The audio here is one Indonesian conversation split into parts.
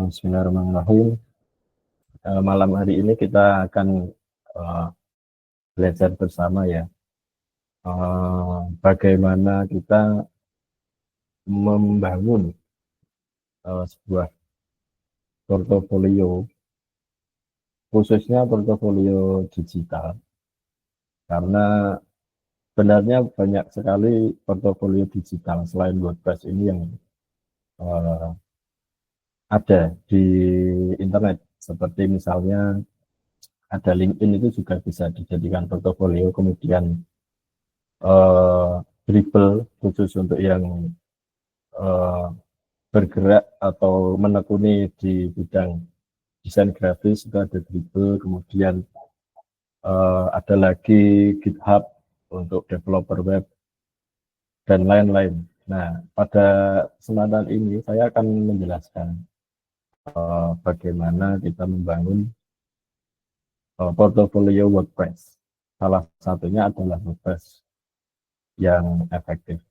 Bismillahirrahmanirrahim. Malam hari ini kita akan belajar bersama ya, bagaimana kita membangun sebuah portofolio, khususnya portofolio digital, karena sebenarnya banyak sekali portofolio digital selain WordPress ini yang ada di internet, seperti misalnya ada LinkedIn, itu juga bisa dijadikan portofolio. Kemudian Dribble khusus untuk yang bergerak atau menekuni di bidang desain grafis, itu ada Dribble. Kemudian ada lagi GitHub untuk developer web dan lain-lain. Nah, pada kesempatan ini saya akan menjelaskan bagaimana kita membangun portofolio WordPress. Salah satunya adalah WordPress yang efektif.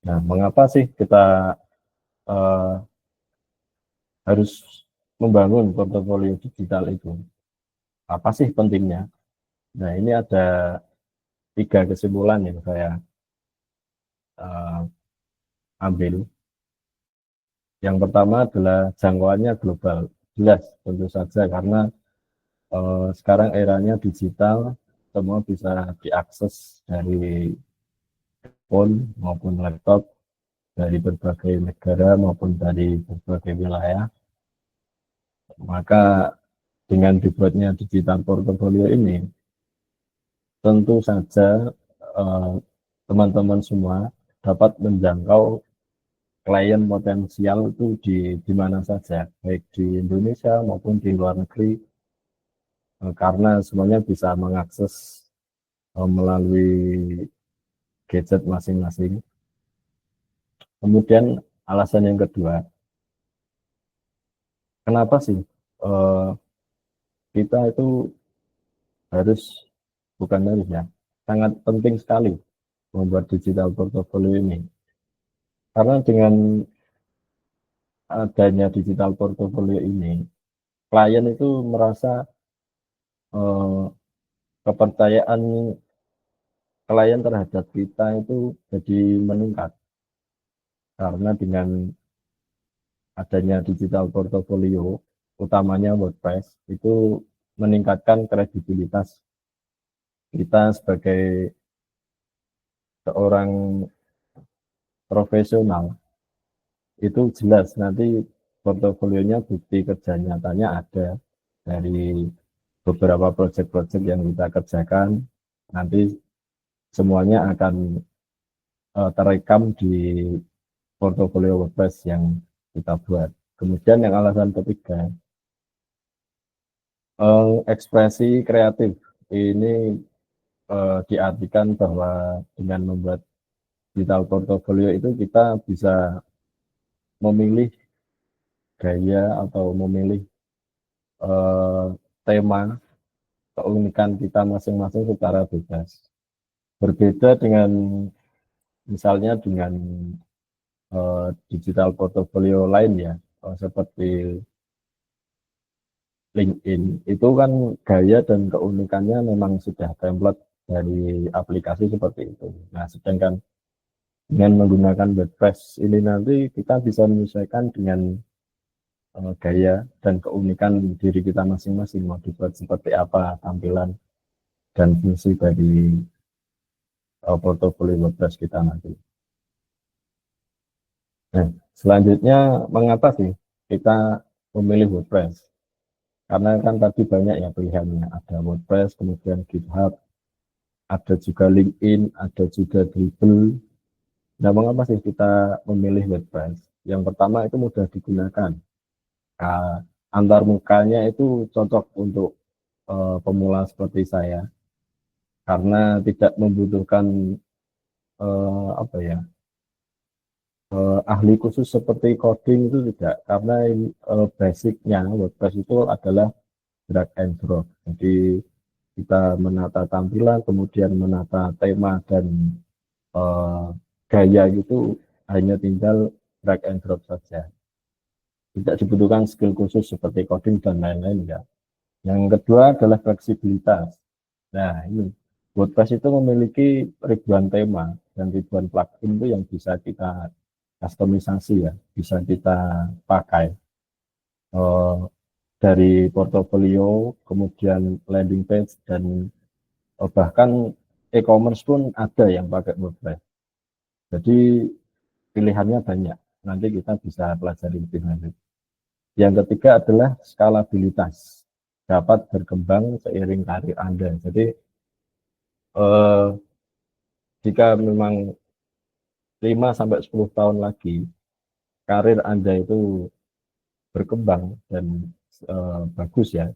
Nah, mengapa sih kita harus membangun portofolio digital itu? Apa sih pentingnya? Nah, ini ada 3 kesimpulan yang saya ambil. Yang pertama adalah jangkauannya global. Jelas, tentu saja, karena sekarang eranya digital, semua bisa diakses dari phone maupun laptop, dari berbagai negara maupun dari berbagai wilayah. Maka dengan dibuatnya digital portfolio ini, tentu saja teman-teman semua dapat menjangkau klien potensial itu di mana saja, baik di Indonesia maupun di luar negeri, karena semuanya bisa mengakses melalui gadget masing-masing. Kemudian alasan yang kedua, kenapa sih kita itu sangat penting sekali membuat digital portfolio ini, karena dengan adanya digital portfolio ini, klien itu merasa kepercayaan klien terhadap kita itu jadi meningkat, karena dengan adanya digital portfolio, utamanya WordPress, itu meningkatkan kredibilitas kita sebagai seorang profesional. Itu jelas nanti portofolionya, bukti kerja nyatanya ada dari beberapa proyek-proyek yang kita kerjakan, nanti semuanya akan terekam di portofolio WordPress yang kita buat. Kemudian yang alasan ketiga, ekspresi kreatif ini diartikan bahwa dengan membuat digital portfolio itu kita bisa memilih gaya atau memilih tema keunikan kita masing-masing secara bebas. Berbeda dengan misalnya dengan digital portfolio lain ya, seperti LinkedIn, itu kan gaya dan keunikannya memang sudah template dari aplikasi seperti itu. Nah, sedangkan dengan menggunakan WordPress ini nanti kita bisa menyesuaikan dengan gaya dan keunikan diri kita masing-masing, mau dibuat seperti apa tampilan dan fungsi dari portofolio WordPress kita nanti. Nah, selanjutnya mengapa sih kita memilih WordPress? Karena kan tadi banyak ya pilihannya, ada WordPress, kemudian GitHub, ada juga LinkedIn, ada juga Dribble. Nah, mengapa sih kita memilih WordPress? Yang pertama, itu mudah digunakan. Antar mukanya itu cocok untuk pemula seperti saya, karena tidak membutuhkan ahli khusus seperti coding, itu tidak, karena basicnya WordPress itu adalah drag and drop. Jadi kita menata tampilan, kemudian menata tema dan gaya gitu hanya tinggal drag and drop saja. Tidak dibutuhkan skill khusus seperti coding dan lain-lain ya. Yang kedua adalah fleksibilitas. Nah, ini WordPress itu memiliki ribuan tema dan ribuan plugin itu yang bisa kita customisasi ya, bisa kita pakai dari portofolio, kemudian landing page, dan bahkan e-commerce pun ada yang pakai WordPress. Jadi pilihannya banyak. Nanti kita bisa pelajari lebih lanjut. Yang ketiga adalah skalabilitas. Dapat berkembang seiring karir Anda. Jadi jika memang 5-10 tahun lagi karir Anda itu berkembang dan bagus ya,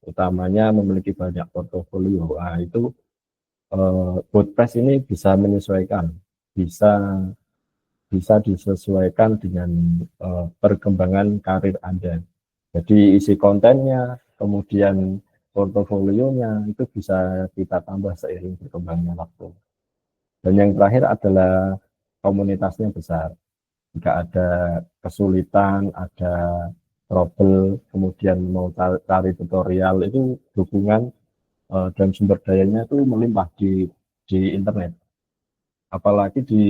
utamanya memiliki banyak portofolio. Nah, itu WordPress ini bisa menyesuaikan, bisa bisa disesuaikan dengan perkembangan karir Anda. Jadi isi kontennya, kemudian portofolionya itu bisa kita tambah seiring berkembangnya waktu. Dan yang terakhir adalah komunitasnya besar. Jika ada kesulitan, ada trouble, kemudian mau cari tutorial, itu dukungan dan sumber dayanya itu melimpah di internet. Apalagi di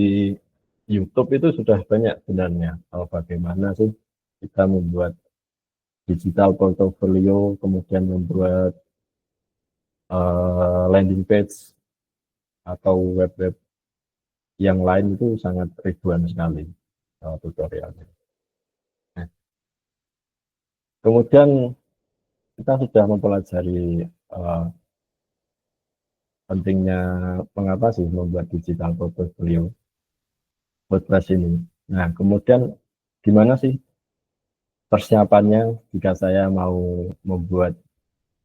YouTube itu sudah banyak sebenarnya bagaimana sih kita membuat digital portfolio, kemudian membuat landing page atau web-web yang lain itu sangat ribuan sekali tutorialnya. Nah, kemudian kita sudah mempelajari pentingnya mengapa sih membuat digital portfolio WordPress ini. Nah, kemudian gimana sih persiapannya jika saya mau membuat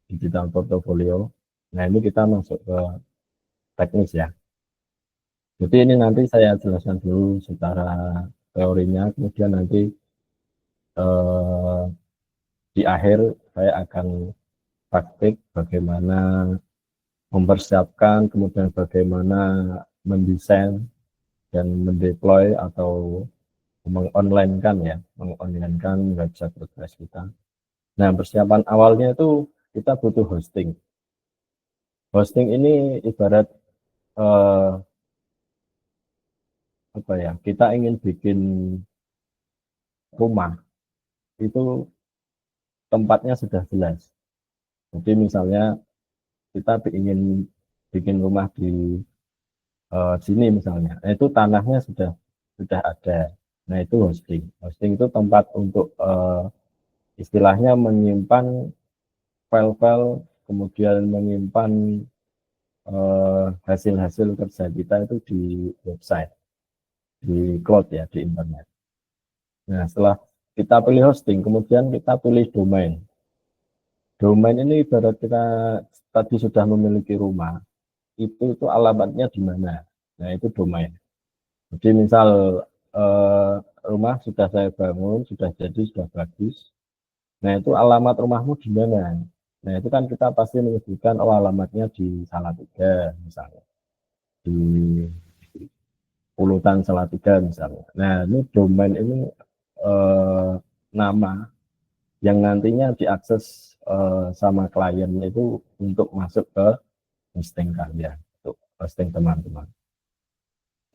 digital portfolio? Nah, ini kita masuk ke teknis ya. Jadi ini nanti saya jelaskan dulu secara teorinya, kemudian nanti di akhir saya akan praktik bagaimana mempersiapkan, kemudian bagaimana mendesain dan mendeploy atau mengonlinekan ya, mengonlinekan website WordPress kita. Nah, persiapan awalnya itu kita butuh hosting. Hosting ini ibarat apa ya? Kita ingin bikin rumah itu tempatnya sudah jelas. Jadi misalnya kita ingin bikin rumah di sini misalnya, nah, itu tanahnya sudah ada. Nah, itu hosting. Hosting itu tempat untuk istilahnya menyimpan file-file, kemudian menyimpan hasil-hasil kerja kita itu di website, di cloud ya, di internet. Nah, setelah kita pilih hosting, kemudian kita pilih domain. Domain ini ibarat kita tadi sudah memiliki rumah, itu alamatnya di mana. Nah, itu domain. Jadi misal rumah sudah saya bangun, sudah jadi, sudah bagus. Nah, itu alamat rumahmu di mana? Nah, itu kan kita pasti menyebutkan, oh alamatnya di Salatiga misalnya, di Pulutan Salatiga misalnya. Nah, ini domain ini nama yang nantinya diakses sama klien itu untuk masuk ke hosting kalian, untuk hosting teman-teman.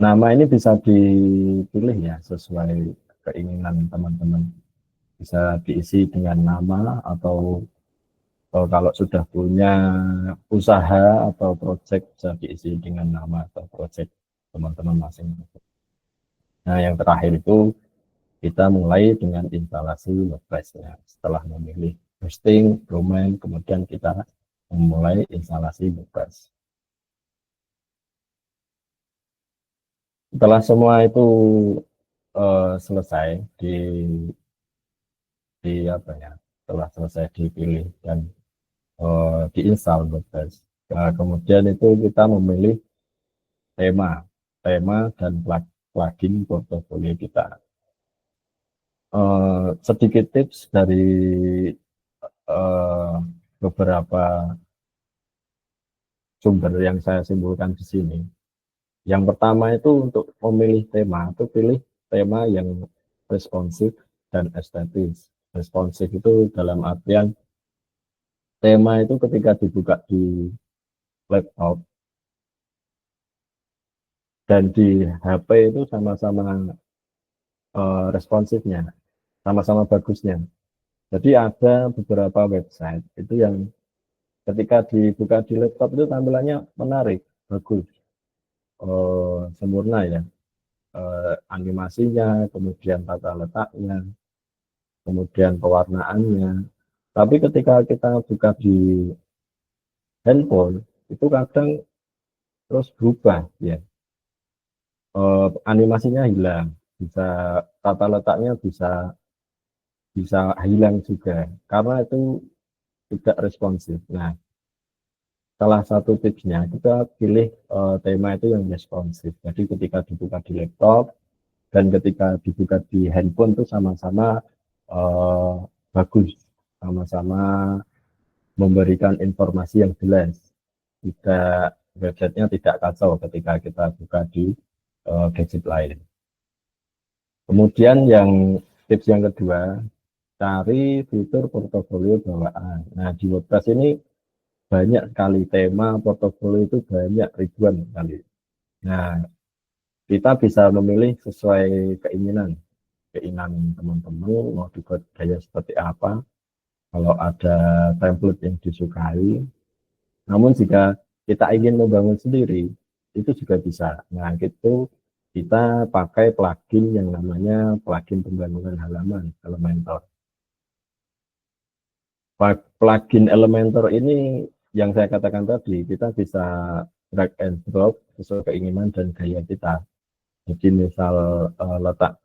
Nama ini bisa dipilih ya sesuai keinginan teman-teman. Bisa diisi dengan nama atau kalau sudah punya usaha atau project bisa diisi dengan nama atau project teman-teman masing-masing. Nah, yang terakhir itu kita mulai dengan instalasi WordPress-nya. Setelah memilih hosting, domain, kemudian kita memulai instalasi WordPress. Setelah semua itu selesai di apa ya? Setelah selesai dipilih dan diinstal WordPress. Nah, kemudian itu kita memilih tema dan plugin portofolio kita. Sedikit tips dari beberapa sumber yang saya simpulkan di sini. Yang pertama itu untuk memilih tema, itu pilih tema yang responsif, dan estetis. Responsif itu dalam artian tema itu ketika dibuka di laptop dan di HP itu sama-sama responsifnya, sama-sama bagusnya. Jadi ada beberapa website itu yang ketika dibuka di laptop itu tampilannya menarik, bagus, sempurna ya, animasinya, kemudian tata letaknya, kemudian pewarnaannya. Tapi ketika kita buka di handphone, itu kadang terus berubah ya. Animasinya hilang, bisa tata letaknya bisa bisa hilang juga karena itu tidak responsif. Nah, salah satu tipsnya kita pilih tema itu yang responsif. Jadi ketika dibuka di laptop dan ketika dibuka di handphone itu sama-sama bagus, sama-sama memberikan informasi yang jelas. Tidak websitenya tidak kacau ketika kita buka di gadget lain. Kemudian tips yang kedua, cari fitur portofolio bawaan. Nah, di WordPress ini banyak sekali tema portofolio itu banyak ribuan kali. Nah, kita bisa memilih sesuai keinginan teman-teman mau dibuat gaya seperti apa. Kalau ada template yang disukai, namun jika kita ingin membangun sendiri, itu juga bisa. Nah, itu kita pakai plugin yang namanya plugin pembangunan halaman, Elementor. Plugin Elementor ini yang saya katakan tadi, kita bisa drag and drop sesuai keinginan dan gaya kita. Jadi misal letak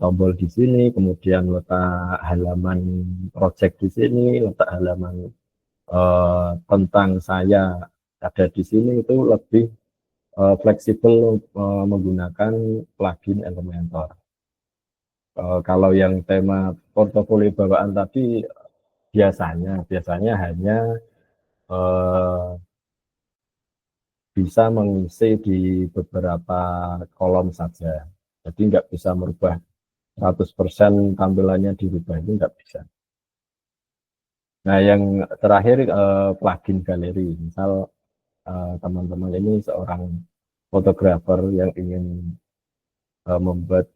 tombol di sini, kemudian letak halaman project di sini, letak halaman tentang saya ada di sini, itu lebih fleksibel menggunakan plugin Elementor. Kalau yang tema portofolio bawaan tadi biasanya hanya bisa mengisi di beberapa kolom saja. Jadi nggak bisa merubah 100% tampilannya dirubah, itu nggak bisa. Nah, yang terakhir plugin galeri. Misal teman-teman ini seorang fotografer yang ingin membuat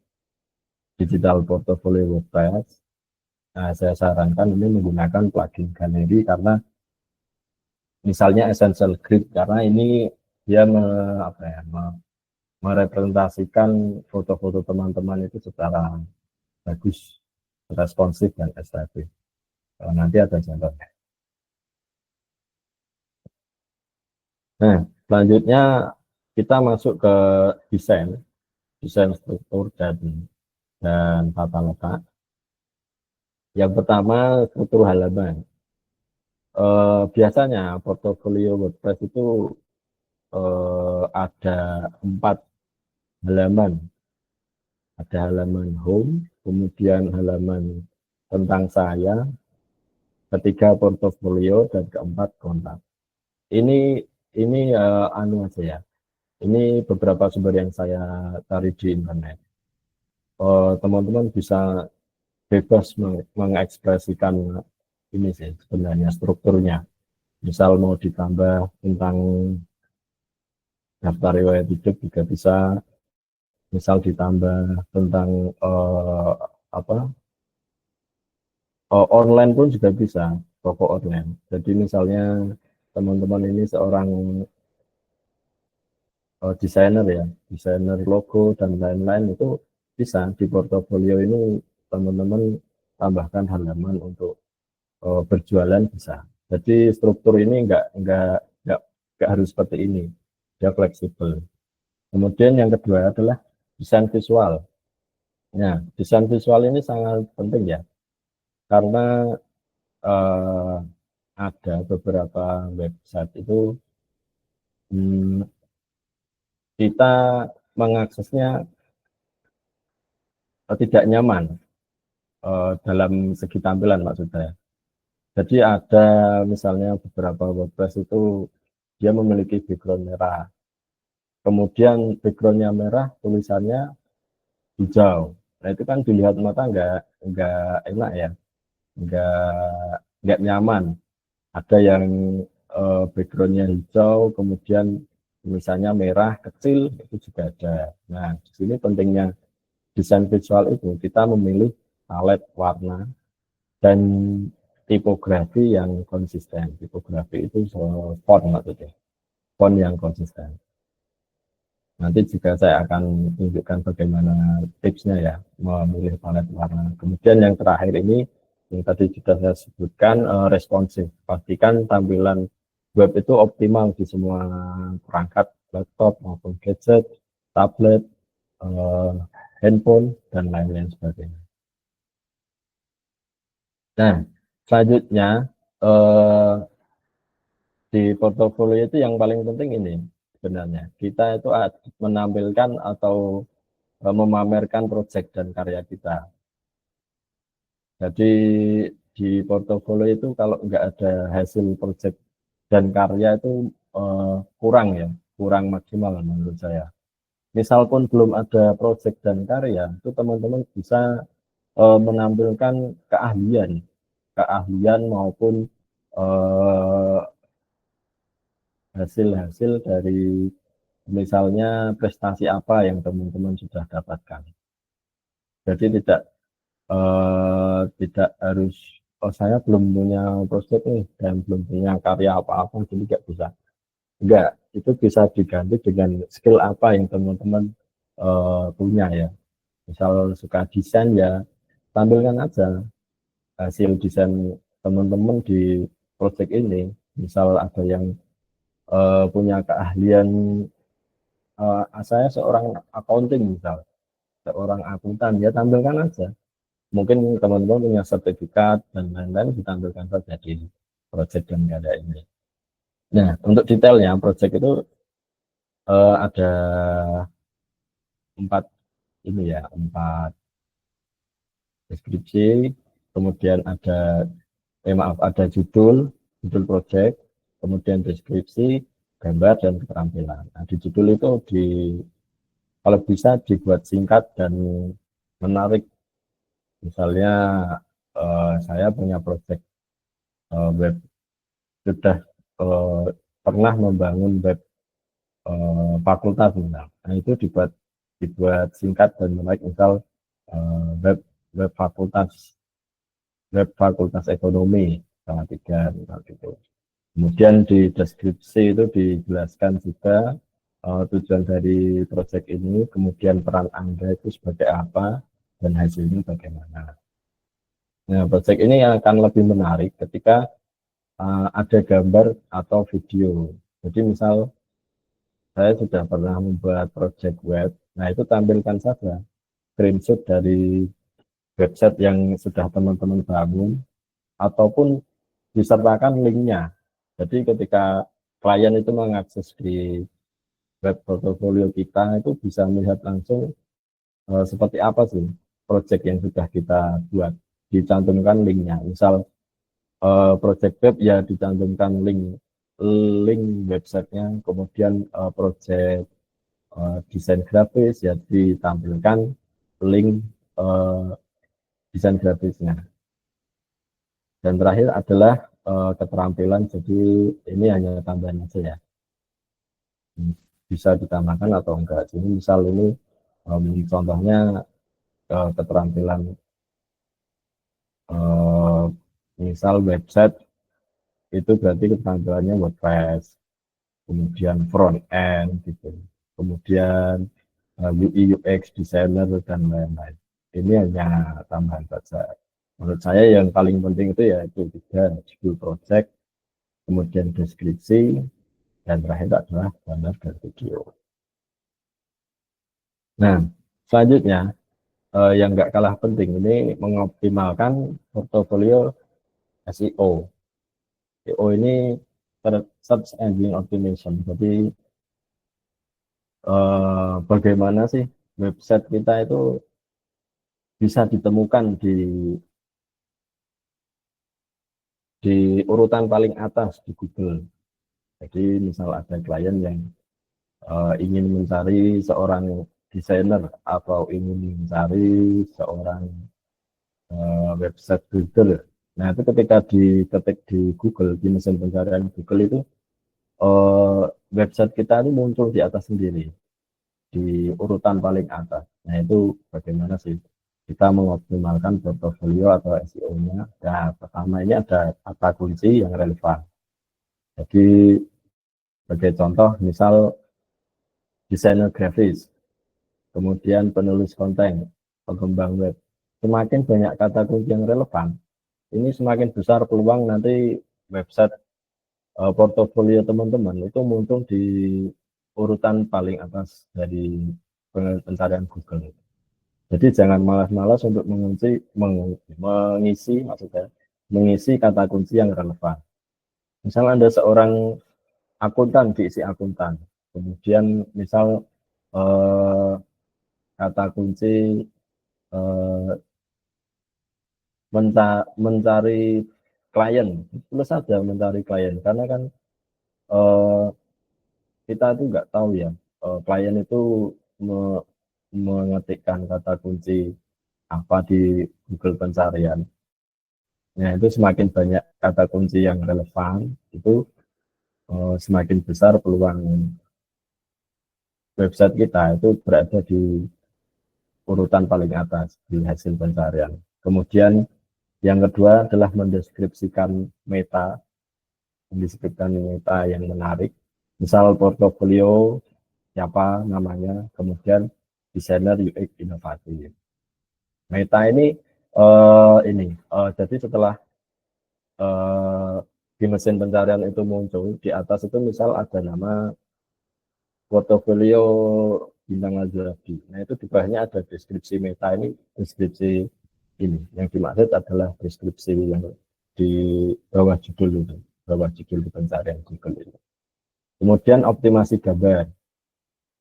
digital portfolio WordPress. Nah, saya sarankan ini menggunakan plugin galeri karena misalnya Essential Grid, karena ini dia merepresentasikan foto-foto teman-teman itu secara bagus, responsif dan estetik. Nanti ada contohnya. Nah, selanjutnya kita masuk ke desain struktur dan tata letak. Yang pertama, struktur halaman. Biasanya portofolio WordPress itu ada 4 halaman. Ada halaman home, kemudian halaman tentang saya, ketiga portofolio, dan keempat kontak. Ini anu aja ya. Ini beberapa sumber yang saya cari di internet. Teman-teman bisa bebas mengekspresikan ini sih sebenarnya strukturnya. Misal mau ditambah tentang daftar riwayat hidup juga bisa. Misal ditambah tentang apa online pun juga bisa, toko online. Jadi misalnya teman-teman ini seorang desainer ya, desainer logo dan lain-lain, itu bisa di portofolio ini teman-teman tambahkan halaman untuk berjualan bisa. Jadi struktur ini enggak harus seperti ini, dia fleksibel. Kemudian yang kedua adalah desain visual. Nah, desain visual ini sangat penting ya, karena eh, ada beberapa website itu kita mengaksesnya tidak nyaman dalam segi tampilan maksud saya. Jadi ada misalnya beberapa WordPress itu dia memiliki background merah. Kemudian backgroundnya merah, tulisannya hijau. Nah itu kan dilihat mata nggak enak ya, nggak nyaman. Ada yang backgroundnya hijau, kemudian misalnya merah kecil, itu juga ada. Nah di sini pentingnya desain visual itu kita memilih palet warna dan tipografi yang konsisten. Tipografi itu font maksudnya, font yang konsisten. Nanti juga saya akan tunjukkan bagaimana tipsnya ya memilih palet warna. Kemudian yang terakhir ini yang tadi sudah saya sebutkan responsif. Pastikan tampilan web itu optimal di semua perangkat laptop maupun gadget, tablet, eh, handphone dan lain-lain sebagainya. Nah, selanjutnya eh, di portofolio itu yang paling penting ini sebenarnya kita itu menampilkan atau memamerkan proyek dan karya kita. Jadi di portofolio itu kalau nggak ada hasil proyek dan karya itu kurang ya, kurang maksimal menurut saya. Misal pun belum ada proyek dan karya, itu teman-teman bisa menampilkan keahlian, keahlian maupun eh, hasil-hasil dari misalnya prestasi apa yang teman-teman sudah dapatkan. Jadi tidak harus oh saya belum punya prospek nih dan belum punya karya apa-apa jadi nggak bisa. Enggak, itu bisa diganti dengan skill apa yang teman-teman punya ya. Misal suka desain ya tampilkan aja hasil desain teman-teman di proyek ini. Misal ada yang punya keahlian saya seorang accounting misal, seorang akuntan ya tampilkan aja. Mungkin teman-teman punya sertifikat dan lain-lain ditampilkan saja di proyek dan karya ini. Nah, untuk detailnya proyek itu ada empat ini ya, empat deskripsi, kemudian maaf, ada judul proyek, kemudian deskripsi, gambar dan keterampilan. Nah, di judul itu kalau bisa dibuat singkat dan menarik. Misalnya saya punya proyek web sudah eh, pernah membangun web fakultas misal. Nah itu dibuat singkat dan menarik misal web web fakultas ekonomi salah tiga misal gitu. Kemudian di deskripsi itu dijelaskan juga tujuan dari proyek ini, kemudian peran Anda itu sebagai apa dan hasilnya bagaimana. Nah, proyek ini akan lebih menarik ketika ada gambar atau video. Jadi misal saya sudah pernah membuat project web, nah itu tampilkan saja screenshot dari website yang sudah teman-teman bangun, ataupun disertakan linknya. Jadi ketika klien itu mengakses di web portfolio kita, itu bisa melihat langsung seperti apa sih project yang sudah kita buat. Dicantumkan linknya. Misal project web ya dicantumkan link websitenya, kemudian project desain grafis ya ditampilkan link uh, desain grafisnya. Dan terakhir adalah keterampilan, jadi ini hanya tambahan aja ya, bisa ditambahkan atau enggak. Jadi misal ini contohnya keterampilan uh, misal website itu berarti keterampilannya WordPress, kemudian front end gitu, kemudian UI UX designer dan lain-lain. Ini hanya tambahan saja. Menurut saya yang paling penting itu yaitu tiga, judul project, kemudian deskripsi, dan terakhir adalah gambar dan video. Nah, selanjutnya yang nggak kalah penting ini mengoptimalkan portofolio SEO. SEO ini search engine optimization. Jadi bagaimana sih website kita itu bisa ditemukan di urutan paling atas di Google. Jadi misal ada klien yang ingin mencari seorang desainer atau ingin mencari seorang website builder. Nah, itu ketika diketik di Google, di mesin pencarian Google itu, website kita ini muncul di atas sendiri, di urutan paling atas. Nah, itu bagaimana sih kita mengoptimalkan portofolio atau SEO-nya. Nah, pertama ini ada kata kunci yang relevan. Jadi, sebagai contoh, misal desainer grafis, kemudian penulis konten, pengembang web. Semakin banyak kata kunci yang relevan, ini semakin besar peluang nanti website portofolio teman-teman itu muncul di urutan paling atas dari pencarian Google. Jadi jangan malas-malas untuk mengisi maksudnya mengisi kata kunci yang relevan. Misal Anda seorang akuntan, diisi akuntan. Kemudian misal eh, kata kunci eh, mencari klien, plus saja mencari klien karena kan eh, kita itu nggak tahu ya, klien itu mengetikkan kata kunci apa di Google pencarian. Nah, itu semakin banyak kata kunci yang relevan, itu semakin besar peluang website kita itu berada di urutan paling atas di hasil pencarian. Kemudian yang kedua adalah mendeskripsikan meta yang menarik. Misal portofolio, siapa namanya, kemudian desainer UX inovatif. Meta jadi setelah uh, di mesin pencarian itu muncul, di atas itu misal ada nama portofolio Bintang Azrabi. Nah, itu di bawahnya ada deskripsi meta ini, deskripsi ini. Yang dimaksud adalah deskripsi yang di bawah judul itu, bawah judul di pencarian Google ini. Kemudian optimasi gambar.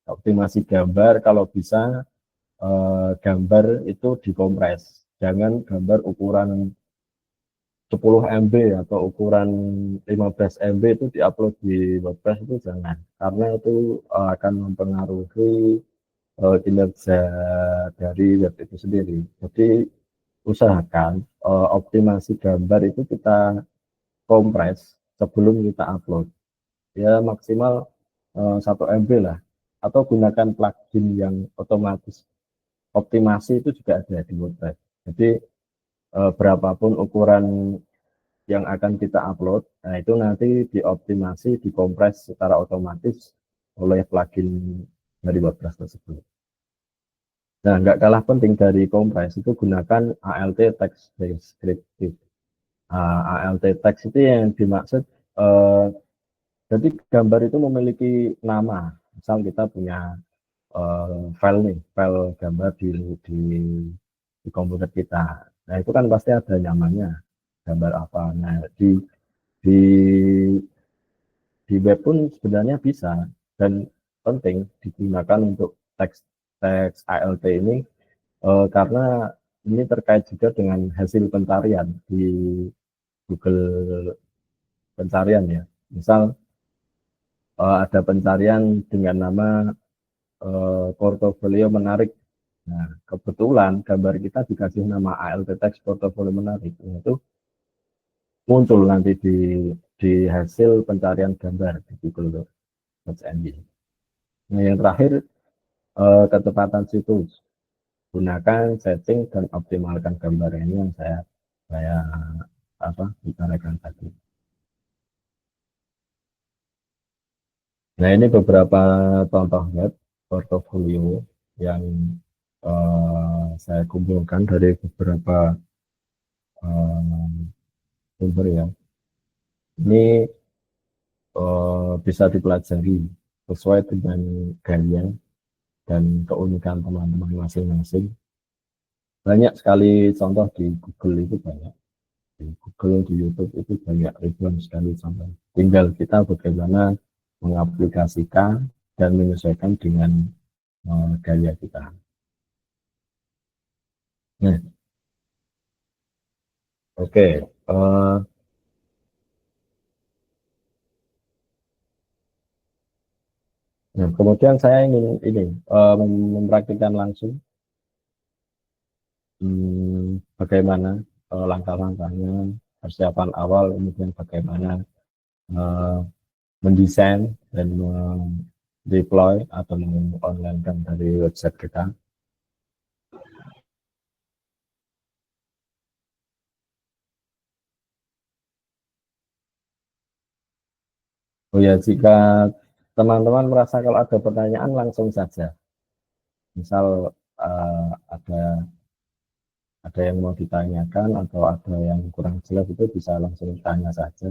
Optimasi gambar kalau bisa gambar itu dikompres. Jangan gambar ukuran 10 MB atau ukuran 15 MB itu diupload di WordPress itu jangan. Karena itu akan mempengaruhi kinerja dari web itu sendiri. Jadi usahakan optimasi gambar itu kita kompres sebelum kita upload. Ya maksimal 1 MB lah. Atau gunakan plugin yang otomatis optimasi itu juga ada di WordPress. Jadi berapapun ukuran yang akan kita upload, nah itu nanti dioptimasi, dikompres secara otomatis oleh plugin dari WordPress tersebut. Nah, nggak kalah penting dari kompres itu gunakan ALT Text Descriptive. ALT Text itu yang dimaksud, eh, jadi gambar itu memiliki nama. Misal kita punya file gambar di di komputer kita. Nah, itu kan pasti ada namanya, gambar apa. Nah, di di web pun sebenarnya bisa dan penting digunakan untuk teks ALT ini karena ini terkait juga dengan hasil pencarian di Google pencarian ya. Misal ada pencarian dengan nama portofolio menarik. Nah, kebetulan gambar kita dikasih nama ALT Text Portofolio Menarik. Nah, itu muncul nanti di hasil pencarian gambar di Google Search Engine. Nah, yang terakhir kecepatan situs. Gunakan setting dan optimalkan gambar ini yang saya bicarakan tadi. Nah, ini beberapa contoh web portofolio yang saya kumpulkan dari beberapa sumber ya. Ini bisa dipelajari sesuai dengan gaya dan keunikan teman-teman masing-masing. Banyak sekali contoh di Google itu banyak. Di Google, di YouTube itu banyak ribuan sekali contoh. Tinggal kita bagaimana mengaplikasikan dan menyesuaikan dengan gaya kita. Nah, oke. Nah, kemudian saya ingin ini mempraktikkan langsung bagaimana langkah-langkahnya, persiapan awal, kemudian bagaimana eh, mendesain dan deploy atau online kan dari website kita. Oh ya, jika teman-teman merasa kalau ada pertanyaan langsung saja. Misal ada yang mau ditanyakan atau ada yang kurang jelas itu bisa langsung tanya saja.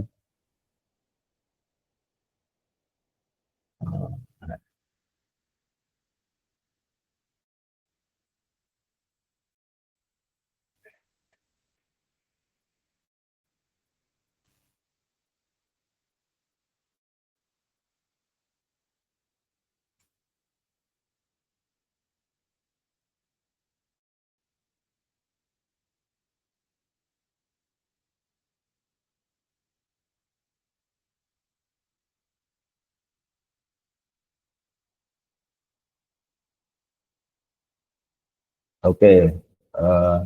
Oke, eh,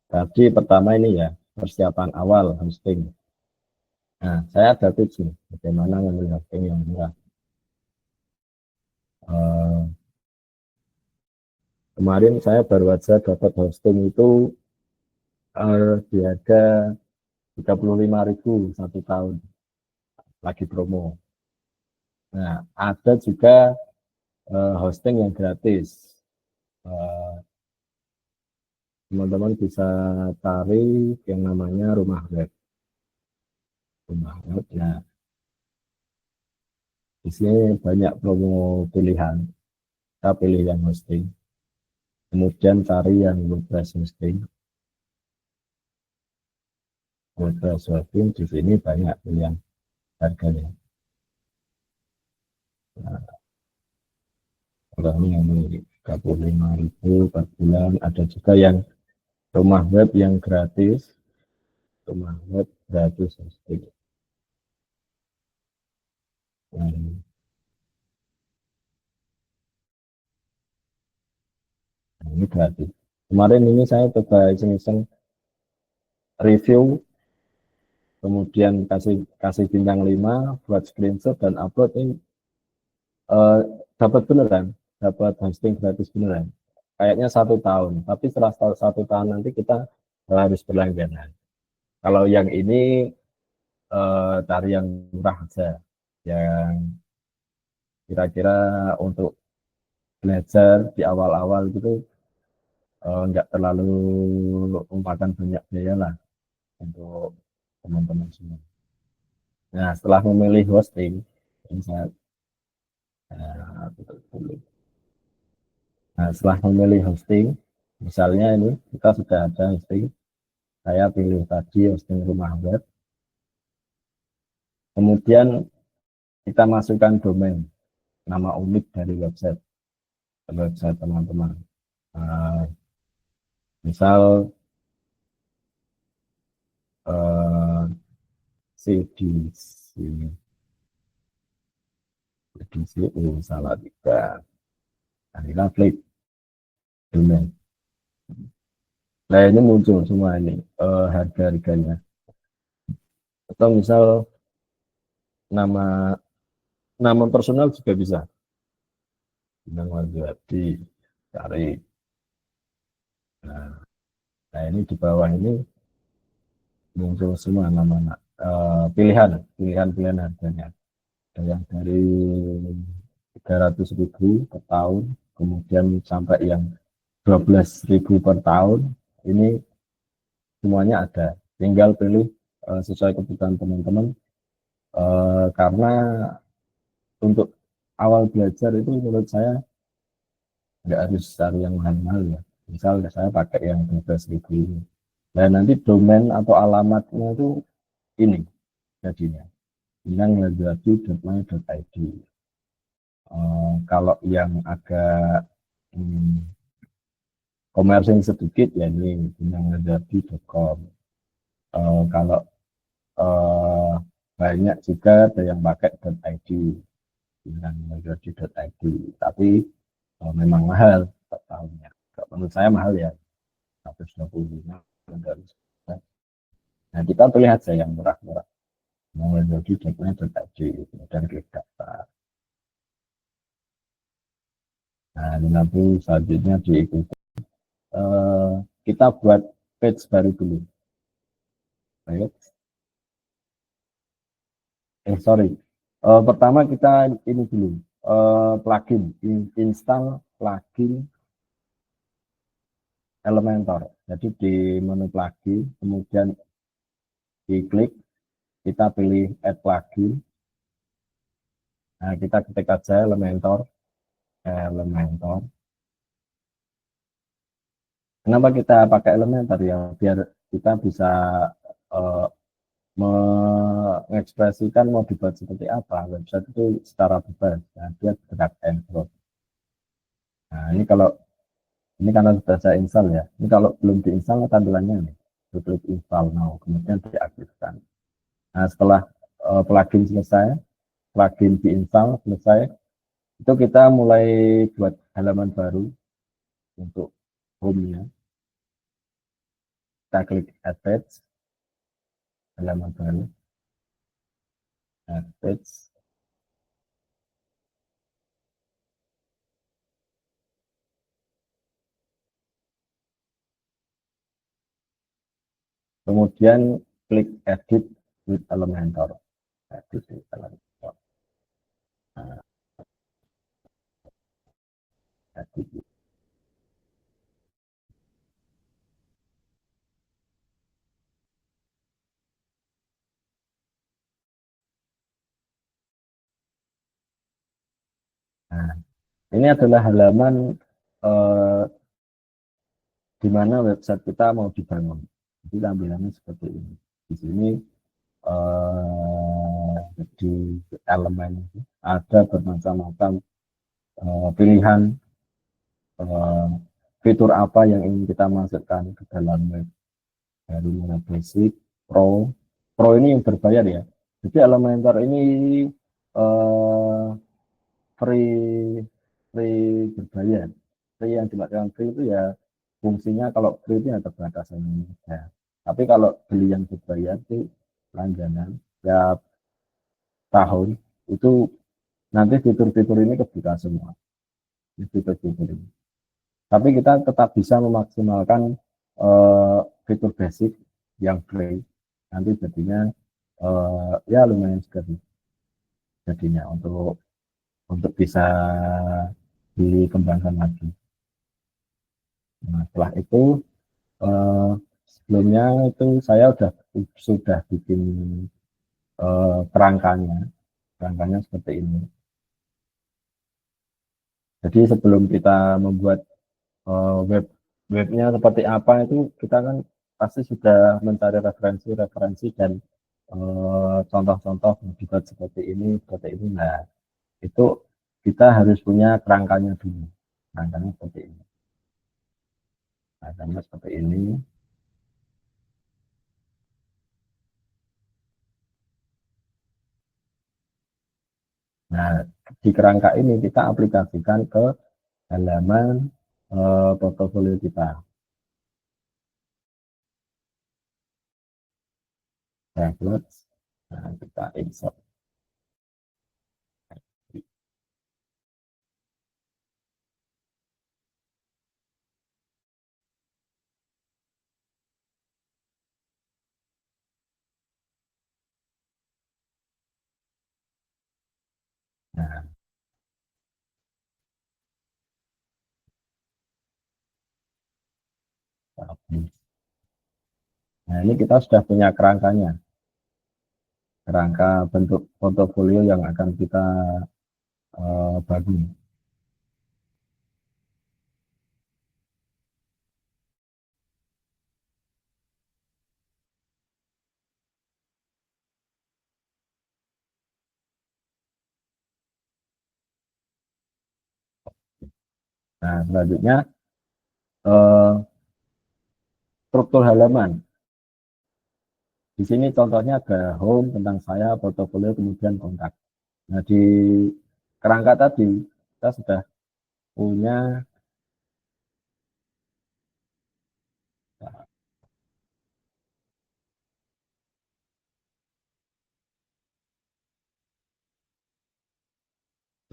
tadi pertama ini ya persiapan awal hosting. Nah, saya ada tips nih, bagaimana memilih hosting yang murah. Eh, Kemarin saya baru aja dapat hosting itu di harga 35.000 satu tahun, lagi promo. Nah, ada juga hosting yang gratis. Eh, Teman-teman bisa cari yang namanya rumah web. Rumah web. Nah, di sini banyak promo pilihan. Kita pilih yang hosting. Kemudian cari yang WordPress hosting. WordPress hosting di sini banyak pilihan harganya. Nah, orangnya ini 35.000 per bulan. Ada juga yang rumah web yang gratis. Rumah web gratis hosting. Nah, ini gratis. Kemarin ini saya coba iseng-iseng review, kemudian kasih kasih bintang 5, buat screenshot dan upload ini eh, dapat beneran, dapat hosting gratis beneran. Kayaknya 1 tahun, tapi setelah 1 tahun nanti kita harus berlangganan. Kalau yang ini cari yang murah aja, yang kira-kira untuk belajar di awal-awal gitu nggak terlalu memakan banyak biaya lah untuk teman-teman semua. Nah, setelah memilih hosting, ini saya tutup dulu. Nah, setelah memilih hosting, misalnya ini kita sudah ada hosting, saya pilih tadi hosting rumah web, kemudian kita masukkan domain, nama unik dari website teman-teman. Nah, misal eh, CDC, salah tiga, nah, kita klik domain. Nah, ini muncul semua ini harga-harganya. Atau misal nama nama personal juga bisa. Nama Wati, cari. Nah, nah, ini di bawah ini muncul semua nama pilihan harganya. Ada yang dari 300.000 per tahun, kemudian sampai yang 12.000 per tahun. Ini semuanya ada. Tinggal pilih sesuai kebutuhan teman-teman. Karena untuk awal belajar itu menurut saya nggak harus cari yang mahal-mahal ya. Misal saya pakai yang 12.000. Nah, nanti domain atau alamatnya itu ini jadinya binanglazardi.my.id. Kalau yang agak komersil sedikit ya ini binanglazardi.com. Kalau banyak juga ada yang pakai .id. dengan melodi.id, tapi memang mahal per tahunnya. Menurut saya mahal ya, 125 dari. Nah, kita pilih aja yang murah-murah. Melodi.id, kemudian klik daftar. Nah, nanti selanjutnya diikuti. Kita buat page baru dulu. Baik. Sorry. Pertama kita ini dulu. Plugin. Install plugin Elementor. Jadi di menu plugin, kemudian diklik, kita pilih add plugin. Nah, kita ketik aja Elementor. Kenapa kita pakai Elementor ya? Biar kita bisa uh, mengekspresikan mau dibuat seperti apa website itu secara bebas. Nah, dia drag and drop. Nah, ini karena sudah saya install ya. Ini kalau belum diinstal tampilannya nih. Klik install now, kemudian diaktifkan. Nah, setelah plugin selesai, plugin diinstal selesai, itu kita mulai buat halaman baru untuk home-nya. Kita klik add page, halaman baru, add page. Kemudian klik edit with Elementor. Edit with Elementor. Nah, edit. Nah, ini adalah halaman di mana website kita mau dibangun. Jadi tampilannya seperti ini. Di sini di elemen ada bermacam-macam pilihan fitur apa yang ingin kita masukkan ke dalam web. Dari mulai basic, pro ini yang berbayar ya. Jadi Elementor ini uh, free free berbayar. Free yang dimaksudkan free itu ya fungsinya kalau free itu ya terbatas ya. Tapi kalau beli yang berbayar itu langganan ya tahun itu nanti fitur-fitur ini kebuka semua. Fitur-fitur ini. Tapi kita tetap bisa memaksimalkan fitur basic yang free. Nanti jadinya ya lumayan sekali jadinya untuk bisa dikembangkan lagi. Nah, setelah itu sebelumnya itu saya sudah bikin kerangkanya seperti ini. Jadi sebelum kita membuat webnya seperti apa itu kita kan pasti sudah mencari referensi dan contoh-contoh dibuat seperti ini. Nah, itu kita harus punya kerangkanya dulu. Kerangkanya seperti ini. Kerangkanya seperti ini. Nah, di kerangka ini kita aplikasikan ke halaman portofolio kita. Templates. Nah, kita insert. Nah, nah, ini kita sudah punya kerangkanya. Kerangka bentuk portofolio yang akan kita bangun. Nah, selanjutnya struktur halaman. Di sini contohnya ada home tentang saya, portofolio, kemudian kontak. Nah, di kerangka tadi kita punya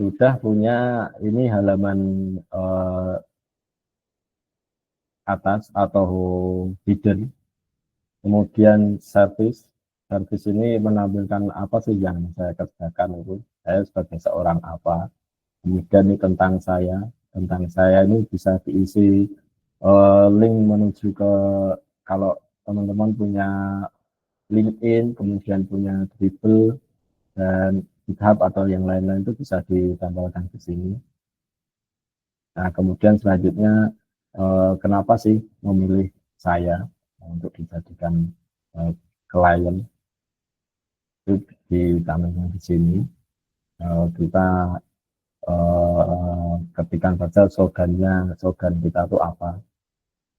sudah punya ini halaman eh, atas atau hidden, kemudian service. Service ini menampilkan apa sih yang saya kerjakan itu, saya sebagai seorang apa, kemudian ini tentang saya ini bisa diisi link menuju ke, kalau teman-teman punya LinkedIn, kemudian punya Dribble dan GitHub atau yang lain-lain itu bisa ditambahkan di sini. Nah, kemudian selanjutnya kenapa sih memilih saya untuk dijadikan eh, klien, itu ditambahkan di sini. Kita ketikkan saja slogan kita itu apa.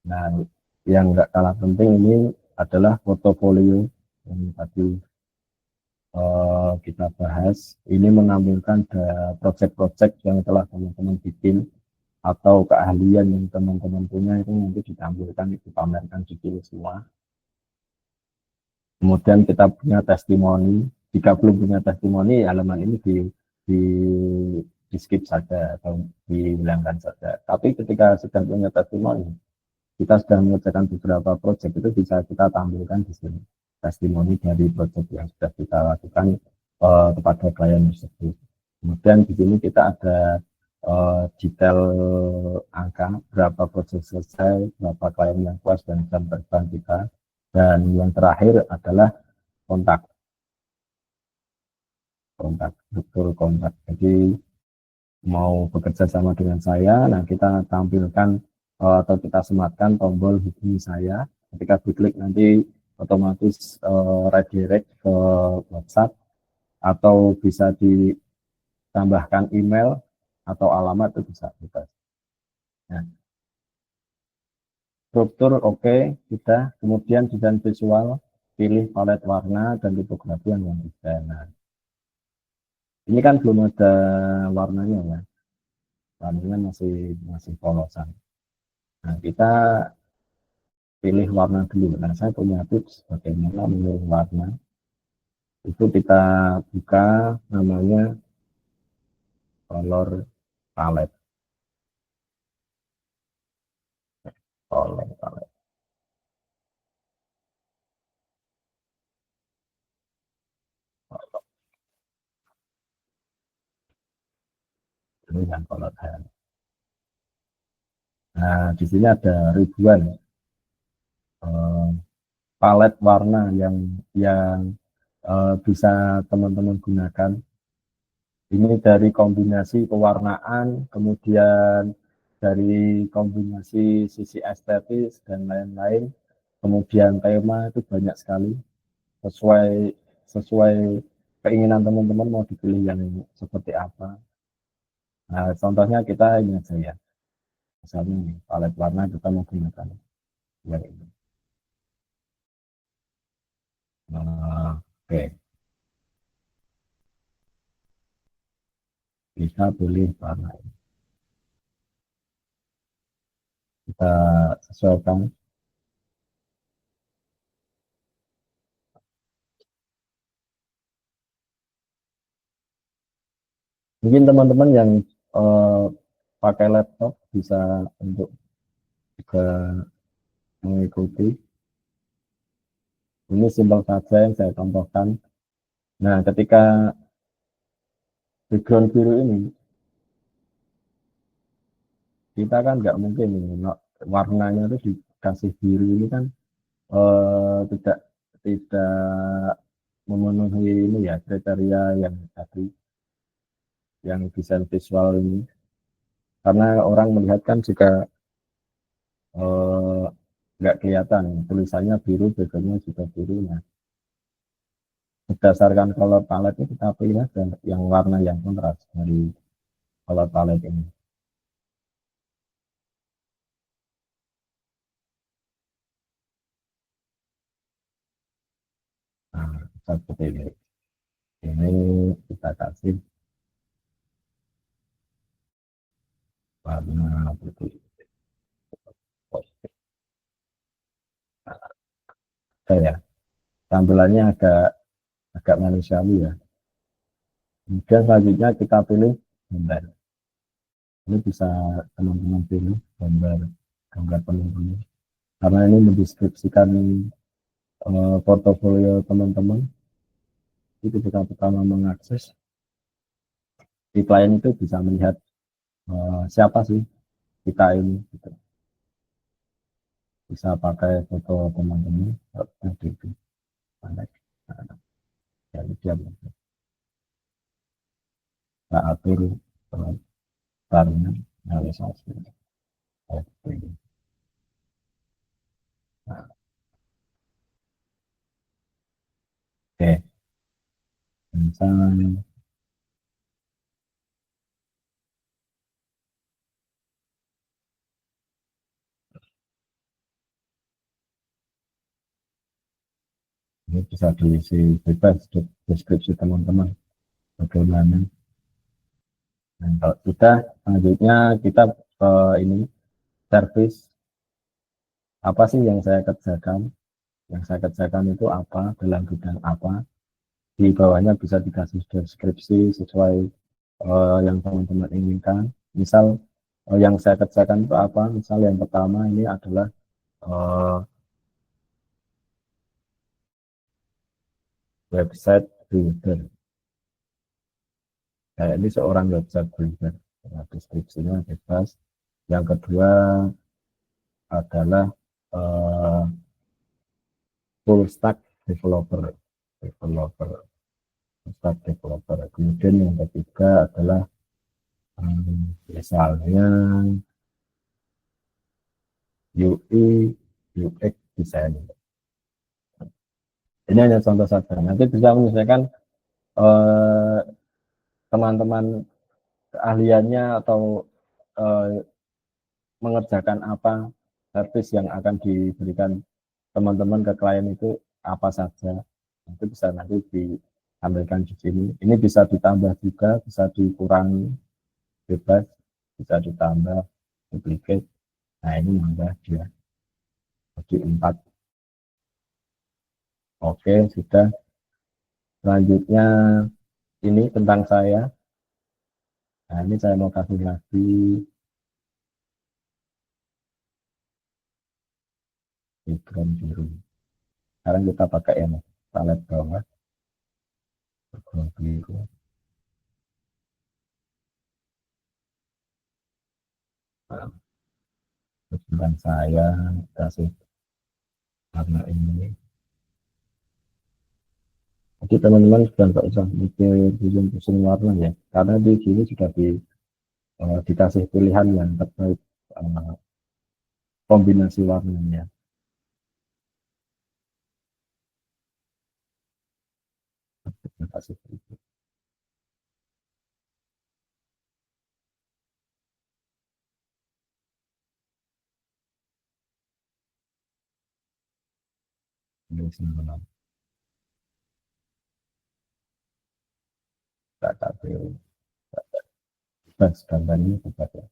Nah, yang nggak kalah penting ini adalah portofolio yang tadi kita bahas. Ini menampilkan proyek-proyek yang telah teman-teman bikin atau keahlian yang teman-teman punya itu nanti ditampilkan, dipamerkan di sini semua. Kemudian kita punya testimoni. Jika belum punya testimoni, halaman ini di, di skip saja atau dihilangkan saja. Tapi ketika sudah punya testimoni, kita sudah mengerjakan beberapa proyek, itu bisa kita tampilkan di sini. Testimoni dari proyek yang sudah kita lakukan kepada klien tersebut. Kemudian di sini kita ada detail angka, berapa proyek selesai, berapa klien yang puas, dan jam terbang kita. Dan yang terakhir adalah kontak, struktur kontak. Jadi mau bekerja sama dengan saya, nah kita tampilkan atau kita sematkan tombol hubungi saya. Ketika diklik nanti otomatis redirect ke WhatsApp, atau bisa ditambahkan email atau alamat, itu bisa bebas. Nah, struktur oke, sudah. Kemudian desain visual, pilih palet warna dan tipografi yang bisa. Nah, ini kan belum ada warnanya ya, warnanya masih masih polosan. Nah, kita pilih warna dulu. Nah, saya punya tips bagaimana memilih warna. Itu kita buka namanya color palette. Color palette. Ini yang color palette. Nah, di sini ada ribuan eh, palet warna yang bisa teman-teman gunakan. Ini dari kombinasi pewarnaan, kemudian dari kombinasi sisi estetis dan lain-lain, kemudian tema itu banyak sekali, sesuai sesuai keinginan teman-teman mau dipilih yang seperti apa. Nah, contohnya kita ini aja ya, misalnya nih, palet warna kita mau gunakan yang ini. Oke, bisa pilih warna ini. Kita sesuaikan. Mungkin teman-teman yang eh, pakai laptop bisa untuk juga mengikuti. Ini simpel saja yang saya contohkan. Nah, ketika background biru ini, kita kan nggak mungkin ini, warnanya itu dikasih biru ini kan tidak tidak memenuhi ini ya, kriteria yang tadi, yang desain visual ini. Karena orang melihat kan juga eh, nggak kelihatan tulisannya biru, backgroundnya juga biru. Nah, berdasarkan color palette kita pilih aja yang warna yang kontras dari color palette ini. Nah, seperti ini kita kasih warna putih. Saya tampilannya agak agak manusiawi ya. Kemudian selanjutnya kita pilih gambar. Ini bisa teman-teman pilih gambar gambar penuh karena ini mendeskripsikan portofolio teman-teman. Itu ketika pertama mengakses di klien itu bisa melihat siapa sih kita ini gitu. Bisa pakai foto teman-teman itu jadi dia bisa atur barangnya realisasi. Oke, misalnya ini bisa diisi bebas deskripsi teman-teman bagaimana. Nah, kalau sudah selanjutnya kita ini service apa sih yang saya kerjakan. Yang saya kerjakan itu apa, dalam bidang apa. Di bawahnya bisa dikasih deskripsi sesuai yang teman-teman inginkan. Misal yang saya kerjakan itu apa, misal yang pertama ini adalah uh, website builder. Kayak ini seorang website builder. Nah, deskripsinya bebas. Yang kedua adalah uh, full stack developer. Developer, full stack developer. Kemudian yang ketiga adalah misalnya UI, UX design. Ini hanya contoh saja. Nanti bisa menyesuaikan eh, teman-teman keahliannya atau eh, mengerjakan apa service yang akan diberikan teman-teman ke klien itu apa saja. Itu bisa nanti diambilkan di sini. Ini bisa ditambah juga, bisa dikurangi bebas, bisa ditambah duplicate. Nah ini nambah dia jadi 4. Oke, sudah. Selanjutnya ini tentang saya. Nah ini saya mau kasih lagi background biru. Sekarang kita pakai yang palet bawah, background biru. Nah, tentang saya kasih warna ini. Jadi teman-teman sudah nggak usah mikir pusing warna ya, karena di sini sudah dikasih pilihan yang terbaik kombinasi warnanya. Terima kasih. Ini sebenarnya tak tahu. Bebas gambarnya bebas ya.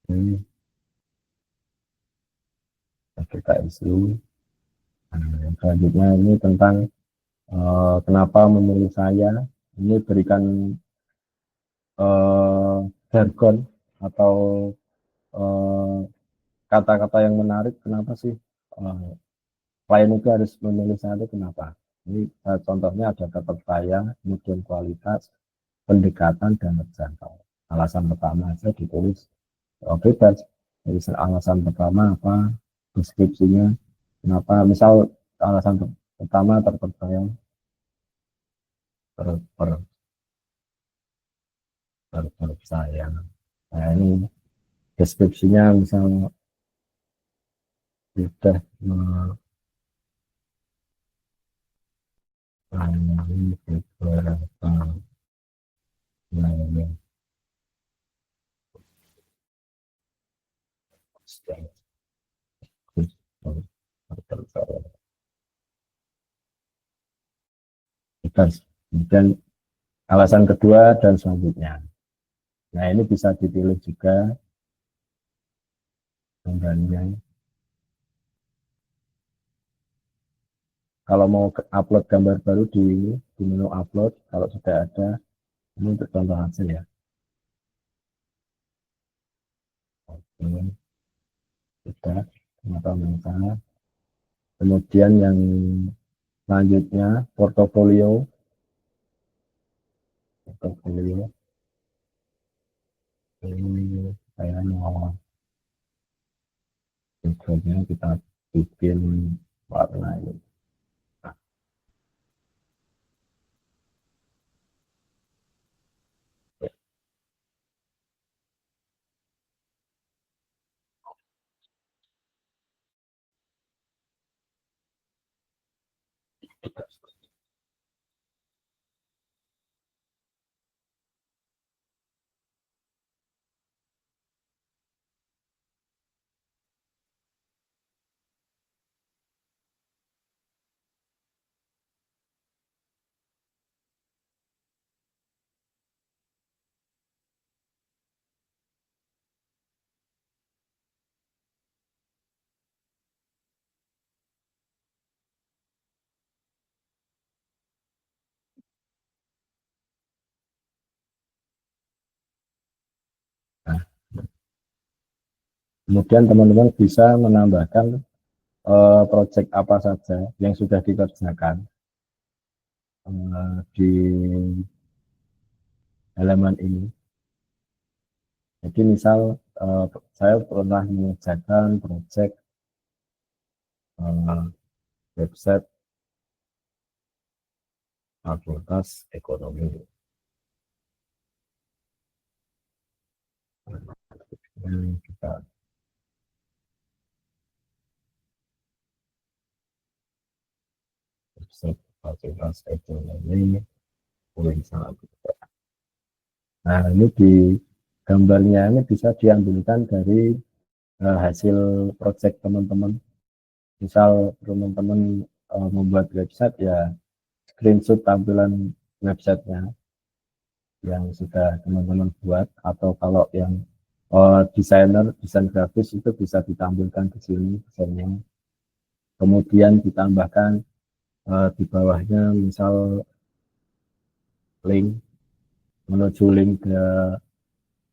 Ini kita isi. Nah, yang selanjutnya ini tentang kenapa memilih saya. Ini berikan jargon atau eh, kata-kata yang menarik. Kenapa sih klien itu harus memilih saya itu kenapa? Ini contohnya ada kepercayaan, kemudian kualitas, pendekatan, dan terjangkau. Alasan pertama saya ditulis bebas. Jadi alasan pertama apa, deskripsinya, kenapa, misal alasan pertama terpercaya, ter, per, terpercaya. Nah ini deskripsinya misalnya sudah melayani beberapa wilayah yang terpercaya. Bebas. Kemudian alasan kedua dan selanjutnya. Nah, ini bisa dipilih juga gambarnya. Kalau mau upload gambar baru di menu upload, kalau sudah ada, ini untuk contoh hasil ya. Oke, sudah, atau misalnya. Kemudian yang selanjutnya, portofolio. Portofolio, ini saya mau backgroundnya kita bikin warna ini. Nah, kemudian teman-teman bisa menambahkan proyek apa saja yang sudah dikerjakan di halaman ini. Jadi misal saya pernah mengerjakan proyek website Fakultas Ekonomi. Kita website Fakultas Ekonomi, nah, ini di gambarnya ini bisa diambilkan dari hasil proyek teman-teman. Misal teman-teman membuat website, ya screenshot tampilan websitenya yang sudah teman-teman buat, atau kalau yang desain grafis itu bisa ditampilkan di sini desainnya. Kemudian ditambahkan di bawahnya misal link menuju link ke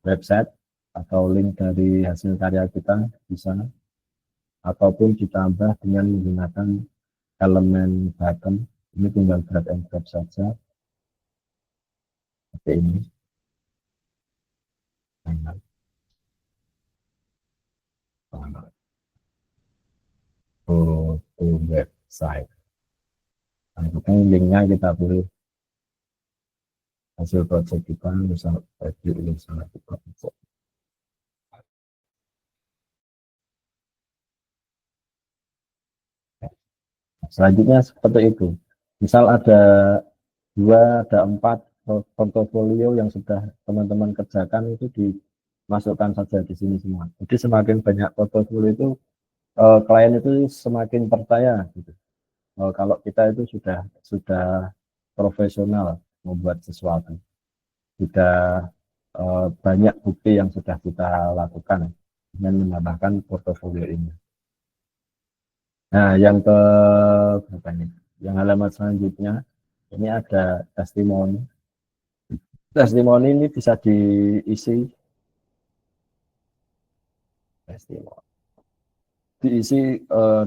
website atau link dari hasil karya kita bisa, ataupun ditambah dengan menggunakan elemen button. Ini tinggal drag and drop saja seperti ini. To website. Nah, linknya kita pilih hasil project kita, misal review ini sangat project. Selanjutnya seperti itu. Misal ada 2, ada 4 portofolio yang sudah teman-teman kerjakan, itu dimasukkan saja di sini semua. Jadi semakin banyak portofolio itu klien itu semakin percaya gitu. Kalau kita itu sudah profesional membuat sesuatu, sudah banyak bukti yang sudah kita lakukan dengan menambahkan portofolio ini. Nah, yang ke berapa ini? Yang halaman selanjutnya ini ada testimoni. Testimoni ini bisa diisi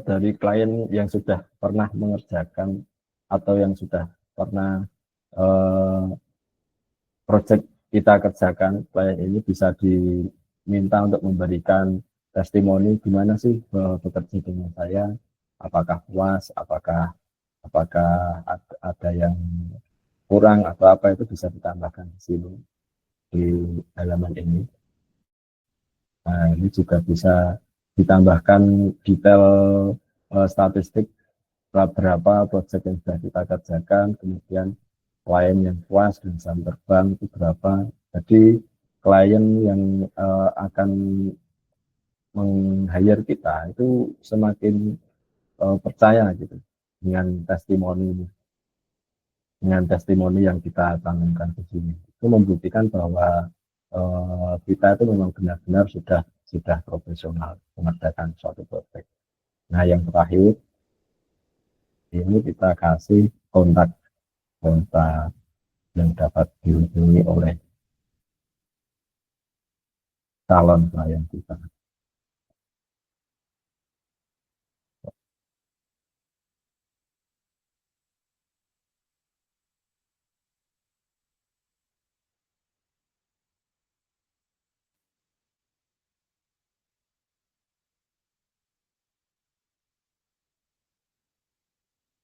dari klien yang sudah pernah mengerjakan atau yang sudah pernah project kita kerjakan. Klien ini bisa diminta untuk memberikan testimoni gimana sih bekerja dengan saya, apakah puas, apakah ada yang kurang atau apa, itu bisa ditambahkan di sini di halaman ini. Nah, ini juga bisa ditambahkan detail statistik berapa proyek yang sudah kita kerjakan, kemudian klien yang puas dan jam terbang itu berapa. Jadi klien yang akan meng-hire kita itu semakin percaya gitu dengan testimoni ini. dengan testimoni yang kita tanamkan di sini. Itu membuktikan bahwa kita itu memang benar-benar sudah profesional mengerjakan suatu proyek. Nah, yang terakhir ini kita kasih kontak yang dapat dihubungi oleh calon klien kita.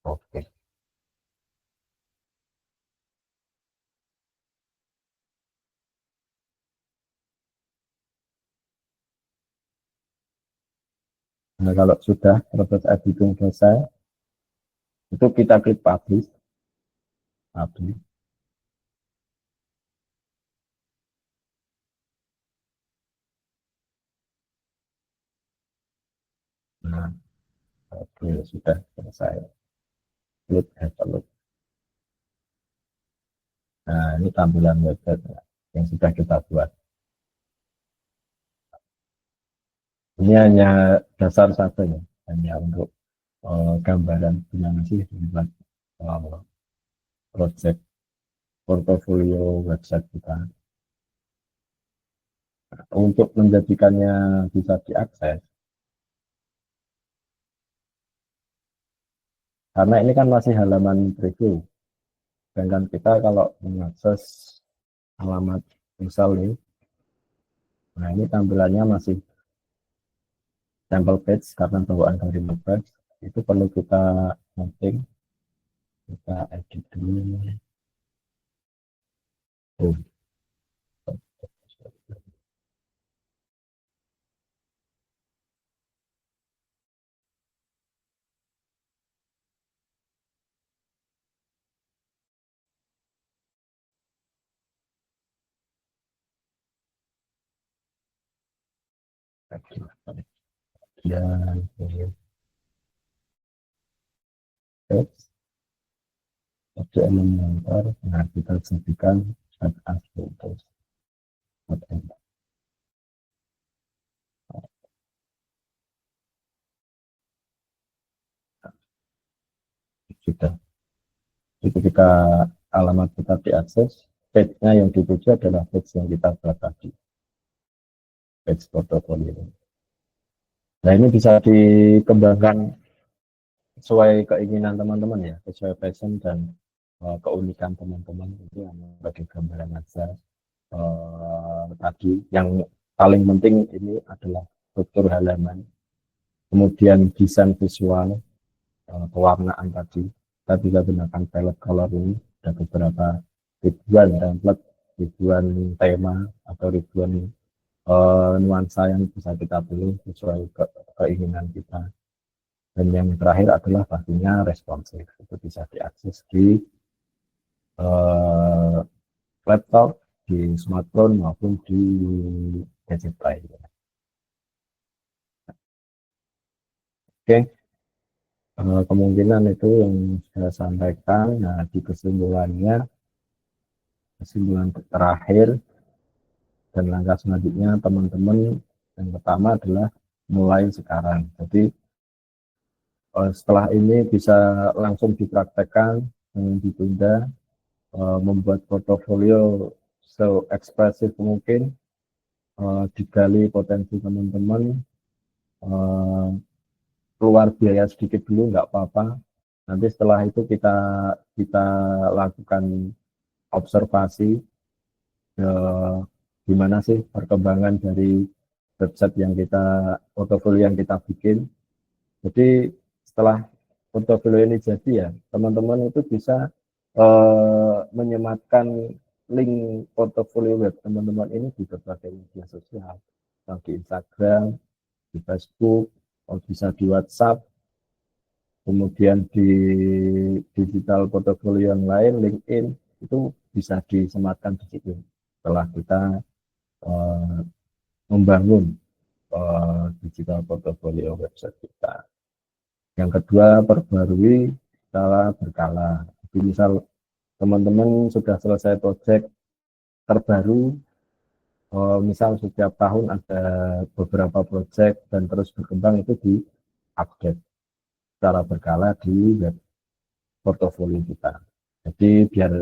Oke. Nah, kalau sudah proses editing selesai, itu kita klik publish. Nah, oke, sudah selesai. Klik have a look. Nah, ini tampilan website yang sudah kita buat. Ini hanya dasar saja ya, hanya untuk gambaran gimana sih membuat project portofolio website kita. Untuk menjadikannya bisa diakses, karena ini kan masih halaman preview, sedangkan kita kalau mengakses alamat misal nih, nah ini tampilannya masih sampel page karena bawaan dari WordPress, itu perlu kita setting, kita edit dulu. Oh. Dan elementor, nah kita jadikan add as filters. Sudah. Jadi ketika alamat kita diakses, page-nya yang dituju adalah page yang kita buat tadi, page portofolio. Nah, ini bisa dikembangkan sesuai keinginan teman-teman ya, sesuai passion dan keunikan teman-teman. Itu yang bagi gambaran aja. Tadi yang paling penting ini adalah struktur halaman, kemudian desain visual, pewarnaan tadi. Kita bisa gunakan palette color ini, ada beberapa ribuan template, ribuan tema atau ribuan nuansa yang bisa kita pilih sesuai keinginan kita. Dan yang terakhir adalah pastinya responsif, itu bisa diakses di laptop, di smartphone maupun di gadget lainnya. Oke, kemungkinan itu yang saya sampaikan. Nah, di kesimpulan terakhir dan langkah selanjutnya teman-teman, yang pertama adalah mulai sekarang. Jadi setelah ini bisa langsung dipraktekkan, jangan ditunda, membuat portofolio se-ekspresif mungkin, digali potensi teman-teman, keluar biaya sedikit dulu nggak apa-apa. Nanti setelah itu kita lakukan observasi, gimana sih perkembangan dari website yang portofolio yang kita bikin. Jadi setelah portofolio ini jadi ya, teman-teman itu bisa menyematkan link portofolio web teman-teman ini di berbagai media sosial, di Instagram, di Facebook, bisa di WhatsApp, kemudian di digital portofolio yang lain, LinkedIn, itu bisa disematkan di situ setelah kita membangun digital portofolio website kita. Yang kedua, perbarui secara berkala. Jadi misal teman-teman sudah selesai project terbaru, misal setiap tahun ada beberapa project dan terus berkembang, itu di-update secara berkala di web portofolio kita. Jadi biar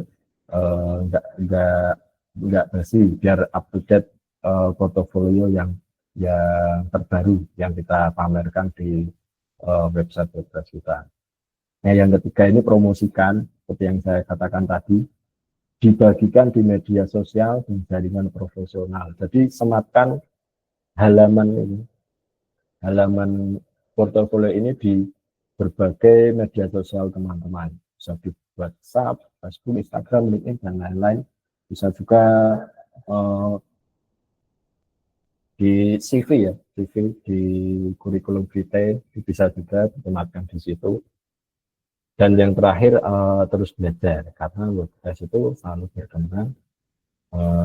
nggak bersih, biar up to date portofolio yang terbaru yang kita pamerkan di website kita. Nah, yang ketiga ini promosikan, seperti yang saya katakan tadi, dibagikan di media sosial dan jaringan profesional. Jadi sematkan halaman ini, halaman portofolio ini di berbagai media sosial teman-teman. Bisa di WhatsApp, Facebook, Instagram, LinkedIn, dan lain-lain. Bisa juga di CV ya, CV di kurikulum vitae bisa juga ditempatkan di situ. Dan yang terakhir terus belajar, karena WordPress itu selalu berkembang,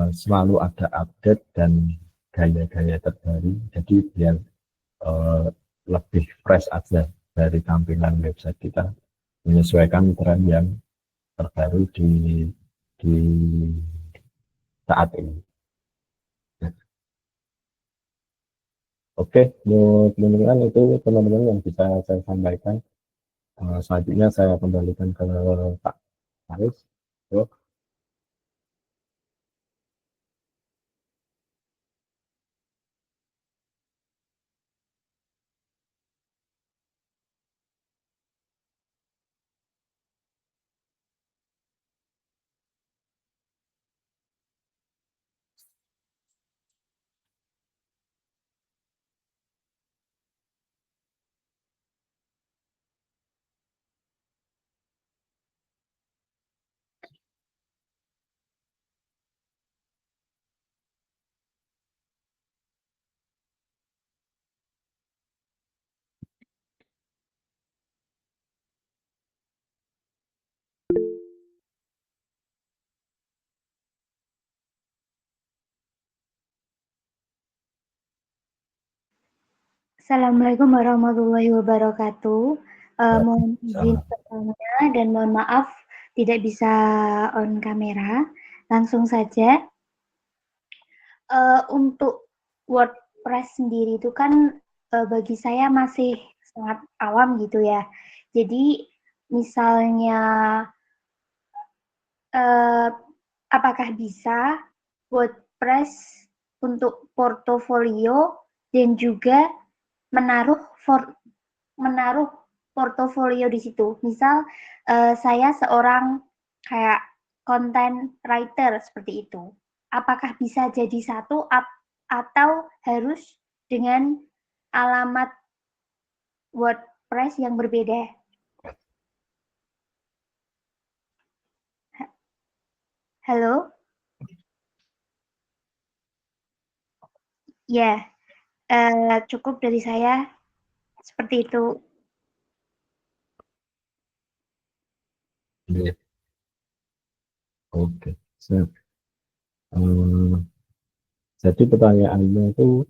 selalu ada update dan gaya-gaya terbaru. Jadi biar lebih fresh aja dari tampilan website kita, menyesuaikan tren yang terbaru di saat ini. Oke, teman-teman, itu teman-teman yang bisa saya sampaikan. Selanjutnya saya kembalikan ke Pak Haris. Assalamualaikum warahmatullahi wabarakatuh. Mohon izin pertama dan mohon maaf tidak bisa on kamera. Langsung saja. Untuk WordPress sendiri itu kan bagi saya masih sangat awam gitu ya. Jadi misalnya apakah bisa WordPress untuk portofolio dan juga menaruh portofolio di situ. Misal saya seorang kayak content writer seperti itu. Apakah bisa jadi satu atau harus dengan alamat WordPress yang berbeda? Halo? Ya, cukup dari saya. Seperti itu. Oke, siap. Jadi pertanyaannya itu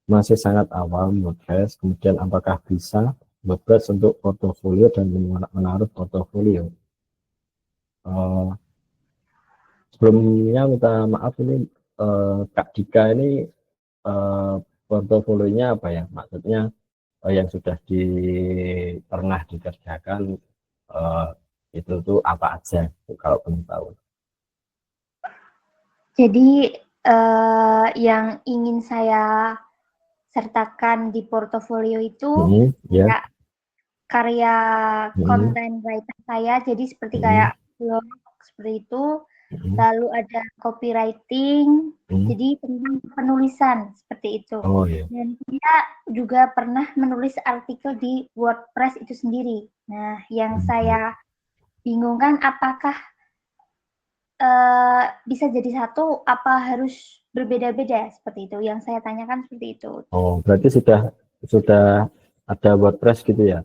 masih sangat awam WordPress, kemudian apakah bisa WordPress untuk portofolio dan menaruh portofolio. Sebelumnya minta maaf ini Kak Dika ini portofolionya apa ya? Maksudnya yang sudah pernah dikerjakan itu tuh apa aja kalau belum tahu. Jadi yang ingin saya sertakan di portofolio itu Ya. karya konten writer saya, jadi seperti kayak blog seperti itu, lalu ada copywriting, jadi tentang penulisan seperti itu. Oh iya. Dan saya juga pernah menulis artikel di WordPress itu sendiri. Nah, yang saya bingungkan apakah bisa jadi satu, apa harus berbeda-beda seperti itu? Yang saya tanyakan seperti itu. Oh, berarti sudah ada WordPress gitu ya?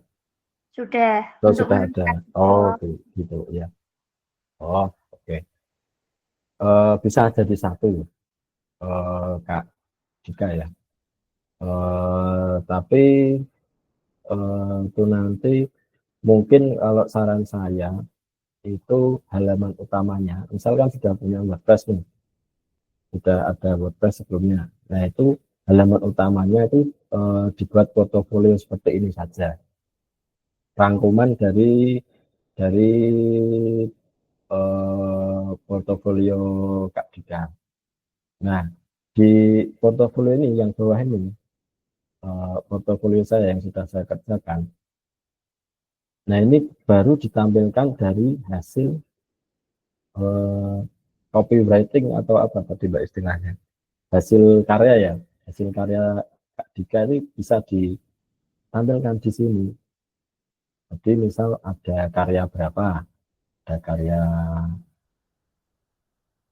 Sudah. Oh, Untuk sudah ada. Oh, gitu ya. Oh, oke. Bisa jadi satu, Kak Dika ya. Tapi itu nanti mungkin kalau saran saya itu halaman utamanya. Misalkan sudah punya WordPress nih, sudah ada WordPress sebelumnya. Nah, itu halaman utamanya itu dibuat portofolio seperti ini saja. Rangkuman dari portofolio Kak Dika. Nah, di portofolio ini yang bawah ini, portofolio saya yang sudah saya kerjakan. Nah, ini baru ditampilkan dari hasil copywriting atau apa tadi Mbak istilahnya. Hasil karya ya, hasil karya Kak Dika ini bisa ditampilkan di sini. Jadi misal ada karya berapa,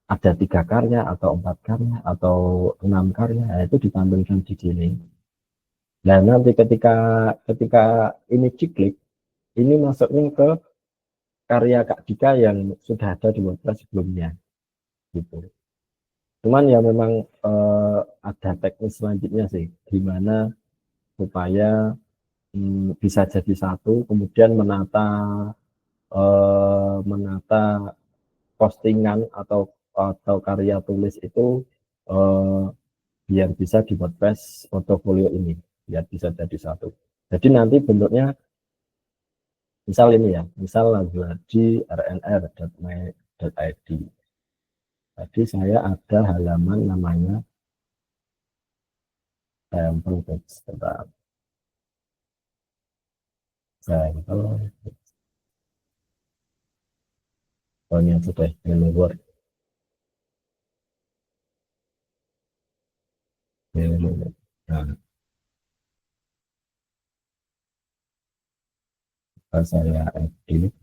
ada 3 karya atau 4 karya atau 6 karya, nah, itu ditampilkan di sini. Nah, nanti ketika ini diklik, ini masuknya ke karya Kak Dika yang sudah ada di WordPress sebelumnya, gitu. Cuman ya memang ada teknis selanjutnya sih, gimana supaya bisa jadi satu, kemudian menata postingan atau karya tulis itu eh, biar bisa di WordPress portofolio ini, biar bisa jadi satu. Jadi nanti bentuknya misal ini ya, misal Lazuardi rnr.my.id. Tadi saya ada halaman namanya sampel page, sampel pokoknya sudah keluar. Nah, saya edit